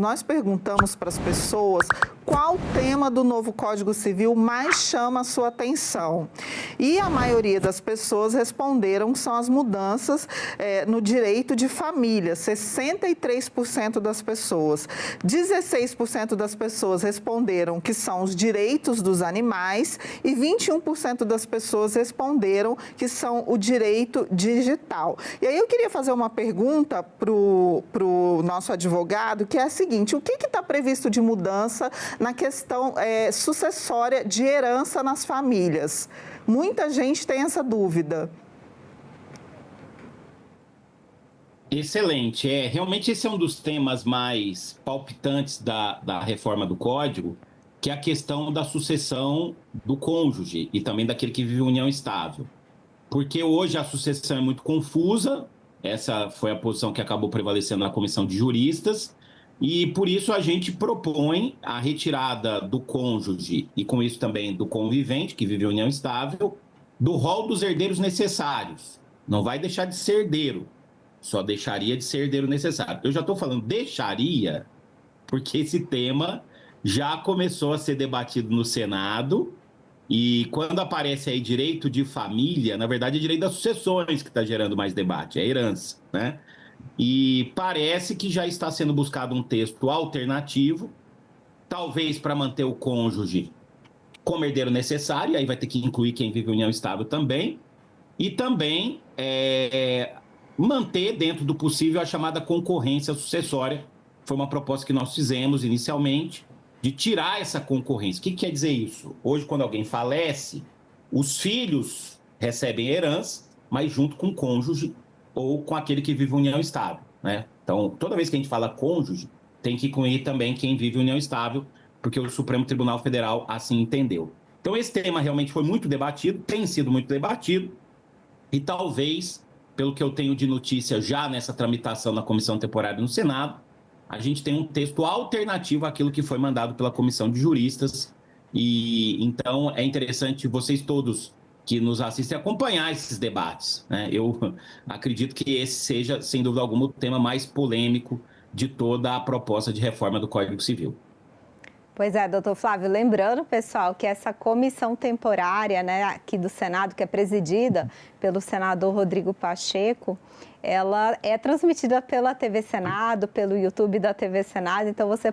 Nós perguntamos para as pessoas qual tema do novo Código Civil mais chama a sua atenção. E a maioria das pessoas responderam que são as mudanças no direito de família, 63% das pessoas. 16% das pessoas responderam que são os direitos dos animais e 21% das pessoas responderam que são o direito digital. E aí eu queria fazer uma pergunta para o nosso advogado, que é a seguinte: o que está previsto de mudança na questão sucessória de herança nas famílias? Muita gente tem essa dúvida. Excelente. Realmente esse é um dos temas mais palpitantes da reforma do Código, que é a questão da sucessão do cônjuge e também daquele que vive em união estável. Porque hoje a sucessão é muito confusa, essa foi a posição que acabou prevalecendo na comissão de juristas, e por isso a gente propõe a retirada do cônjuge e com isso também do convivente, que vive em união estável, do rol dos herdeiros necessários. Não vai deixar de ser herdeiro, só deixaria de ser herdeiro necessário. Eu já estou falando deixaria, porque esse tema já começou a ser debatido no Senado, e quando aparece aí direito de família, na verdade é direito das sucessões que está gerando mais debate, é herança, né? E parece que já está sendo buscado um texto alternativo, talvez para manter o cônjuge como herdeiro necessário, aí vai ter que incluir quem vive em união estável também, e também manter dentro do possível a chamada concorrência sucessória. Foi uma proposta que nós fizemos inicialmente, de tirar essa concorrência. O que quer dizer isso? Hoje, quando alguém falece, os filhos recebem herança, mas junto com o cônjuge ou com aquele que vive em união estável, né? Então, toda vez que a gente fala cônjuge, tem que incluir também quem vive em união estável, porque o Supremo Tribunal Federal assim entendeu. Então, esse tema realmente foi muito debatido, tem sido muito debatido, e talvez, pelo que eu tenho de notícia já nessa tramitação na comissão temporária no Senado, a gente tem um texto alternativo àquilo que foi mandado pela comissão de juristas. E então é interessante vocês todos que nos assistem acompanhar esses debates, né? Eu acredito que esse seja, sem dúvida alguma, o tema mais polêmico de toda a proposta de reforma do Código Civil. Pois é, doutor Flávio, lembrando, pessoal, que essa comissão temporária, né, aqui do Senado, que é presidida pelo senador Rodrigo Pacheco, ela é transmitida pela TV Senado, pelo YouTube da TV Senado, então você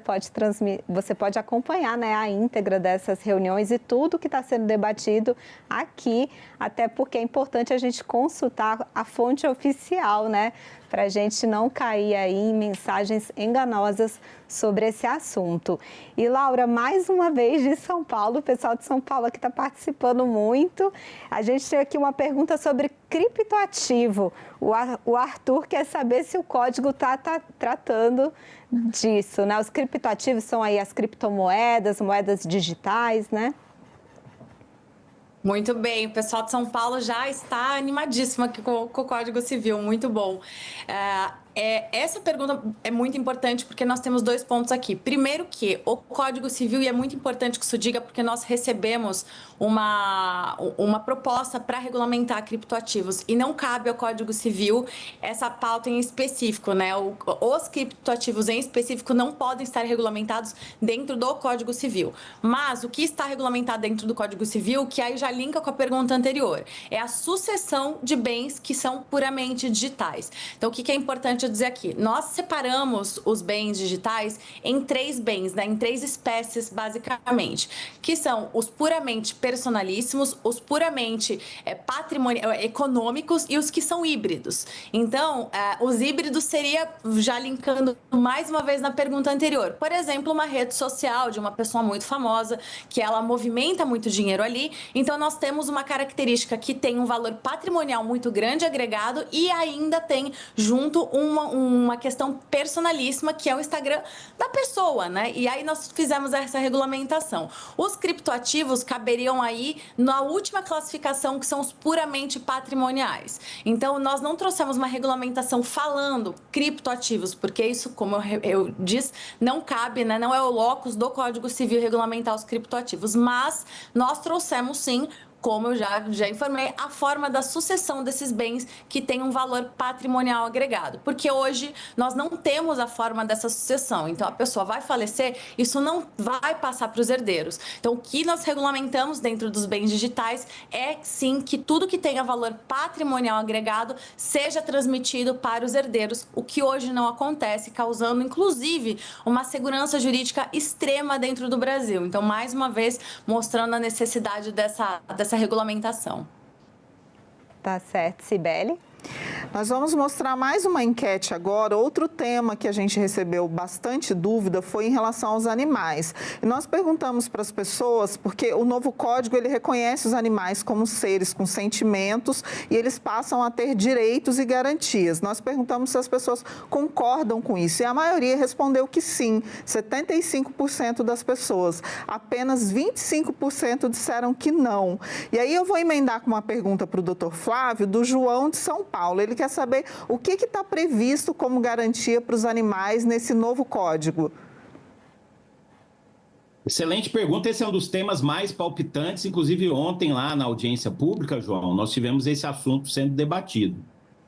pode acompanhar, né, a íntegra dessas reuniões e tudo que está sendo debatido aqui, até porque é importante a gente consultar a fonte oficial, né, para a gente não cair aí em mensagens enganosas sobre esse assunto. E, Laura, mais uma vez de São Paulo, o pessoal de São Paulo aqui está participando muito. A gente tem aqui uma pergunta sobre criptoativo. O Arthur quer saber se o código está tratando disso, né? Os criptoativos são aí as criptomoedas, moedas digitais, né? Muito bem, o pessoal de São Paulo já está animadíssimo aqui com o Código Civil, muito bom. Essa pergunta é muito importante porque nós temos dois pontos aqui. Primeiro que o Código Civil, e é muito importante que isso diga, porque nós recebemos uma proposta para regulamentar criptoativos e não cabe ao Código Civil essa pauta em específico, né? Os criptoativos em específico não podem estar regulamentados dentro do Código Civil. Mas o que está regulamentado dentro do Código Civil, que aí já linka com a pergunta anterior, é a sucessão de bens que são puramente digitais. Então, o que é importante dizer aqui? Nós separamos os bens digitais em três bens, né? Em três espécies, basicamente, que são os puramente personalíssimos, os puramente econômicos e os que são híbridos. Então, os híbridos seria, já linkando mais uma vez na pergunta anterior, por exemplo, uma rede social de uma pessoa muito famosa, que ela movimenta muito dinheiro ali, então nós temos uma característica que tem um valor patrimonial muito grande agregado e ainda tem junto uma questão personalíssima, que é o Instagram da pessoa, né? E aí nós fizemos essa regulamentação. Os criptoativos caberiam aí na última classificação, que são os puramente patrimoniais. Então, nós não trouxemos uma regulamentação falando criptoativos, porque isso, como eu disse, não cabe, né? Não é o locus do Código Civil regulamentar os criptoativos, mas nós trouxemos sim como eu já informei, a forma da sucessão desses bens que tem um valor patrimonial agregado. Porque hoje nós não temos a forma dessa sucessão. Então, a pessoa vai falecer, isso não vai passar para os herdeiros. Então, o que nós regulamentamos dentro dos bens digitais é, sim, que tudo que tenha valor patrimonial agregado seja transmitido para os herdeiros, o que hoje não acontece, causando, inclusive, uma segurança jurídica extrema dentro do Brasil. Então, mais uma vez, mostrando a necessidade dessa regulamentação. Tá certo. Cibele? Nós vamos mostrar mais uma enquete agora. Outro tema que a gente recebeu bastante dúvida foi em relação aos animais. E nós perguntamos para as pessoas, porque o novo código ele reconhece os animais como seres com sentimentos e eles passam a ter direitos e garantias. Nós perguntamos se as pessoas concordam com isso e a maioria respondeu que sim, 75% das pessoas. Apenas 25% disseram que não. E aí eu vou emendar com uma pergunta para o Dr. Flávio, do João de São Paulo. Ele quer saber o que está previsto como garantia para os animais nesse novo código. Excelente pergunta. Esse é um dos temas mais palpitantes. Inclusive, ontem, lá na audiência pública, João, nós tivemos esse assunto sendo debatido.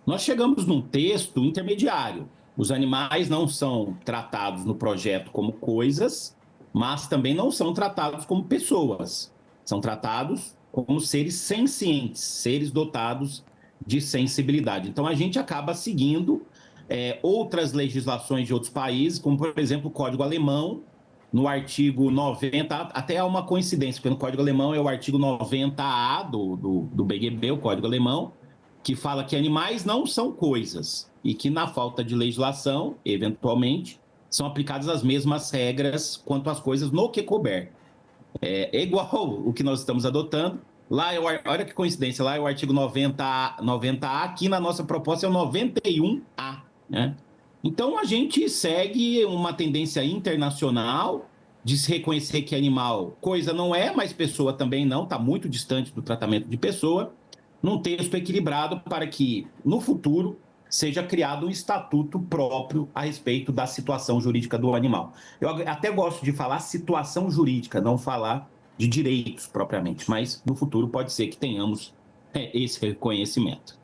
Nós chegamos num texto intermediário. Os animais não são tratados no projeto como coisas, mas também não são tratados como pessoas. São tratados como seres sencientes, seres dotados de sensibilidade. Então, a gente acaba seguindo outras legislações de outros países, como, por exemplo, o Código Alemão, no artigo 90, até há uma coincidência, porque no Código Alemão é o artigo 90A do BGB, o Código Alemão, que fala que animais não são coisas e que, na falta de legislação, eventualmente, são aplicadas as mesmas regras quanto às coisas no que couber. É igual o que nós estamos adotando. Lá, olha que coincidência, lá é o artigo 90A, aqui na nossa proposta é o 91A, né? Então, a gente segue uma tendência internacional de se reconhecer que animal coisa não é, mas pessoa também não, está muito distante do tratamento de pessoa, num texto equilibrado para que, no futuro, seja criado um estatuto próprio a respeito da situação jurídica do animal. Eu até gosto de falar situação jurídica, não falar de direitos propriamente, mas no futuro pode ser que tenhamos esse reconhecimento.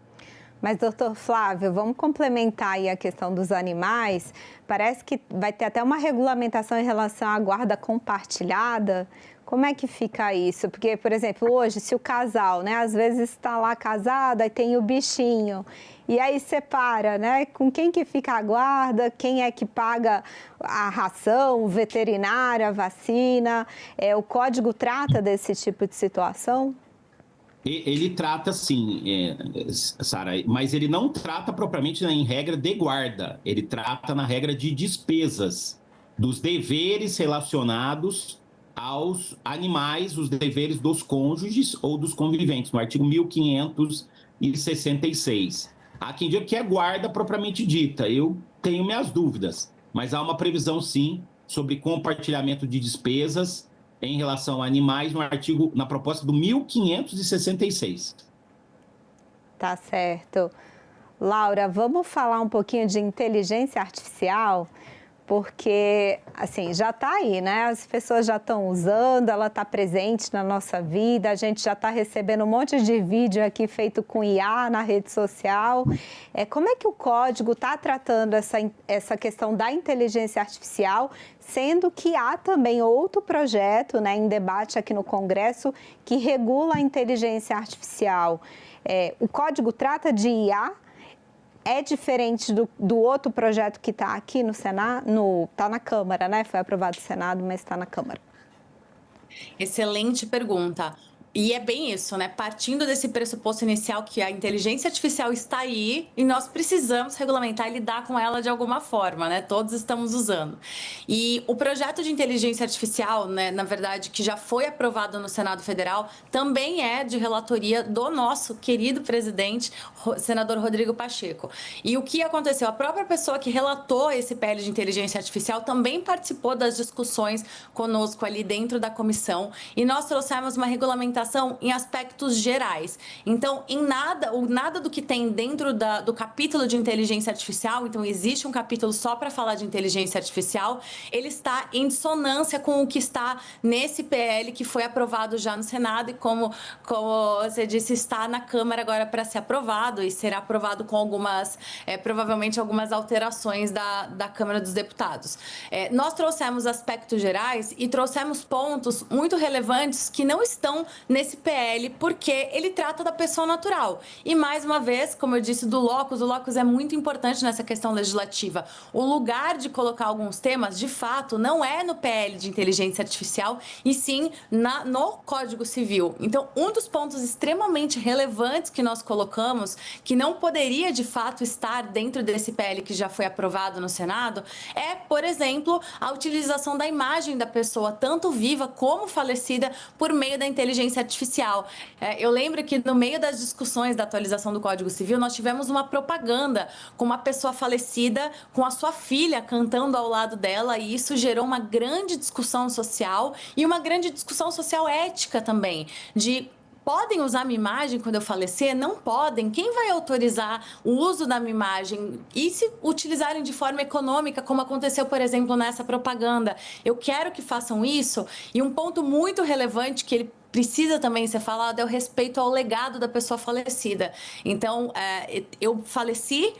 Mas, doutor Flávio, vamos complementar aí a questão dos animais. Parece que vai ter até uma regulamentação em relação à guarda compartilhada. Como é que fica isso? Porque, por exemplo, hoje, se o casal, né, às vezes está lá casado, aí tem o bichinho, e aí separa, né? Com quem que fica a guarda, quem é que paga a ração, o veterinário, a vacina? O código trata desse tipo de situação? Ele trata, sim, Sara, mas ele não trata propriamente em regra de guarda. Ele trata na regra de despesas, dos deveres relacionados aos animais, os deveres dos cônjuges ou dos conviventes, no artigo 1566. Há quem diga que é guarda propriamente dita. Eu tenho minhas dúvidas, mas há uma previsão, sim, sobre compartilhamento de despesas em relação a animais na proposta do 1566. Tá certo. Laura, vamos falar um pouquinho de inteligência artificial? Porque, assim, já está aí, né? As pessoas já estão usando, ela está presente na nossa vida, a gente já está recebendo um monte de vídeo aqui feito com IA na rede social. Como é que o código está tratando essa questão da inteligência artificial, sendo que há também outro projeto, né, em debate aqui no Congresso que regula a inteligência artificial? O código trata de IA? É diferente do outro projeto que está aqui no Senado, está na Câmara, né? Foi aprovado no Senado, mas está na Câmara. Excelente pergunta. E é bem isso, né? Partindo desse pressuposto inicial que a inteligência artificial está aí e nós precisamos regulamentar e lidar com ela de alguma forma, né? Todos estamos usando. E o projeto de inteligência artificial, né, na verdade, que já foi aprovado no Senado Federal, também é de relatoria do nosso querido presidente, senador Rodrigo Pacheco. E o que aconteceu? A própria pessoa que relatou esse PL de inteligência artificial também participou das discussões conosco ali dentro da comissão e nós trouxemos uma regulamentação regulamentação em aspectos gerais. Então, nada do que tem dentro do capítulo de inteligência artificial, então existe um capítulo só para falar de inteligência artificial, ele está em dissonância com o que está nesse PL que foi aprovado já no Senado e como você disse, está na Câmara agora para ser aprovado e será aprovado com provavelmente algumas alterações da Câmara dos Deputados. Nós trouxemos aspectos gerais e trouxemos pontos muito relevantes que não estão nesse PL, porque ele trata da pessoa natural. E, mais uma vez, como eu disse, o locus é muito importante nessa questão legislativa. O lugar de colocar alguns temas, de fato, não é no PL de inteligência artificial, e sim no Código Civil. Então, um dos pontos extremamente relevantes que nós colocamos, que não poderia, de fato, estar dentro desse PL que já foi aprovado no Senado, é, por exemplo, a utilização da imagem da pessoa, tanto viva como falecida, por meio da inteligência artificial. Eu lembro que no meio das discussões da atualização do Código Civil, nós tivemos uma propaganda com uma pessoa falecida, com a sua filha cantando ao lado dela, e isso gerou uma grande discussão social e uma grande discussão social ética também, de podem usar minha imagem quando eu falecer? Não podem. Quem vai autorizar o uso da minha imagem? E se utilizarem de forma econômica, como aconteceu, por exemplo, nessa propaganda? Eu quero que façam isso. E um ponto muito relevante que ele precisa também ser falado é o respeito ao legado da pessoa falecida. Então, eu faleci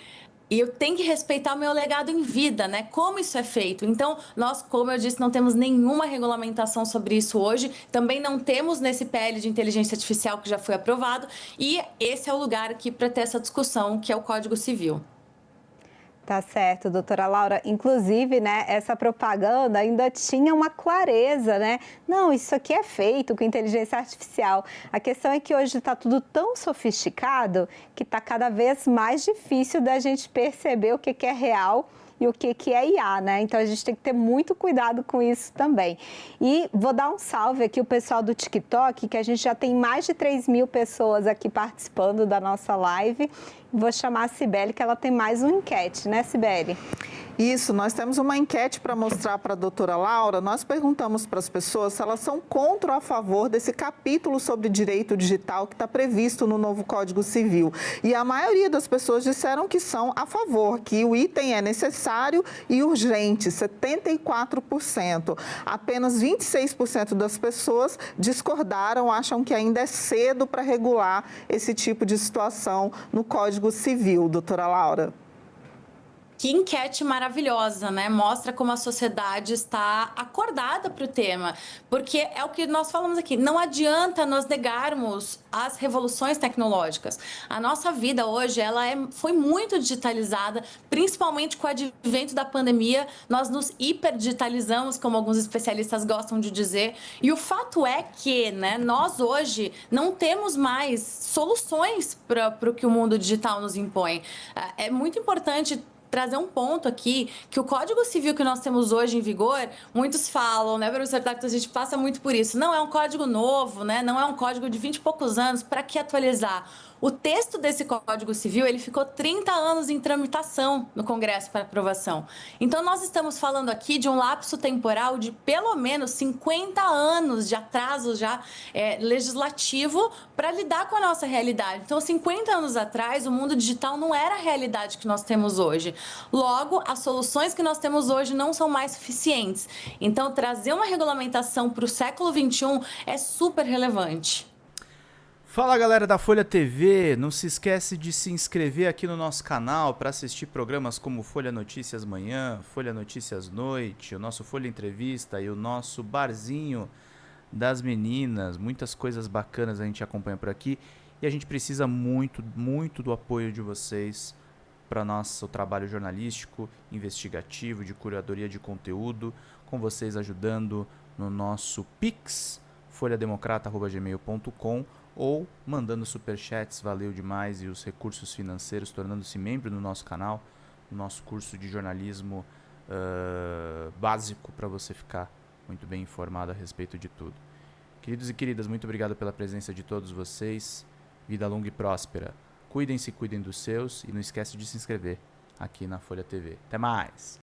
e eu tenho que respeitar o meu legado em vida, né? Como isso é feito? Então, nós, como eu disse, não temos nenhuma regulamentação sobre isso hoje. Também não temos nesse PL de inteligência artificial que já foi aprovado. E esse é o lugar aqui para ter essa discussão, que é o Código Civil. Tá certo, doutora Laura. Inclusive, né, essa propaganda ainda tinha uma clareza, né? Não, isso aqui é feito com inteligência artificial. A questão é que hoje está tudo tão sofisticado que está cada vez mais difícil da gente perceber o que é real e o que é IA, né? Então, a gente tem que ter muito cuidado com isso também. E vou dar um salve aqui o pessoal do TikTok, que a gente já tem mais de 3.000 pessoas aqui participando da nossa live. Vou chamar a Cibele, que ela tem mais uma enquete, né, Cibele? Isso, nós temos uma enquete para mostrar para a doutora Laura. Nós perguntamos para as pessoas se elas são contra ou a favor desse capítulo sobre direito digital que está previsto no novo Código Civil. E a maioria das pessoas disseram que são a favor, que o item é necessário e urgente, 74%. Apenas 26% das pessoas discordaram, acham que ainda é cedo para regular esse tipo de situação no Código Civil, doutora Laura. Que enquete maravilhosa, né? Mostra como a sociedade está acordada para o tema. Porque é o que nós falamos aqui, não adianta nós negarmos as revoluções tecnológicas. A nossa vida hoje, foi muito digitalizada, principalmente com o advento da pandemia. Nós nos hiperdigitalizamos, como alguns especialistas gostam de dizer. E o fato é que, né, nós hoje não temos mais soluções para o que o mundo digital nos impõe. É muito importante trazer um ponto aqui, que o Código Civil que nós temos hoje em vigor, muitos falam, né, professor Tacto, a gente passa muito por isso. Não é um código novo, né? Não é um código de 20 e poucos anos, para que atualizar? O texto desse Código Civil, ele ficou 30 anos em tramitação no Congresso para aprovação. Então, nós estamos falando aqui de um lapso temporal de pelo menos 50 anos de atraso já legislativo para lidar com a nossa realidade. Então, 50 anos atrás, o mundo digital não era a realidade que nós temos hoje. Logo, as soluções que nós temos hoje não são mais suficientes. Então, trazer uma regulamentação para o século XXI é super relevante. Fala, galera da Folha TV, não se esquece de se inscrever aqui no nosso canal para assistir programas como Folha Notícias Manhã, Folha Notícias Noite, o nosso Folha Entrevista e o nosso Barzinho das Meninas. Muitas coisas bacanas a gente acompanha por aqui e a gente precisa muito, muito do apoio de vocês para nosso trabalho jornalístico, investigativo, de curadoria de conteúdo, com vocês ajudando no nosso Pix, folhademocrata@gmail.com, ou mandando superchats, valeu demais, e os recursos financeiros, tornando-se membro do nosso canal, no nosso curso de jornalismo básico, para você ficar muito bem informado a respeito de tudo. Queridos e queridas, muito obrigado pela presença de todos vocês, vida longa e próspera. Cuidem-se, cuidem dos seus, e não esquece de se inscrever aqui na Folha TV. Até mais!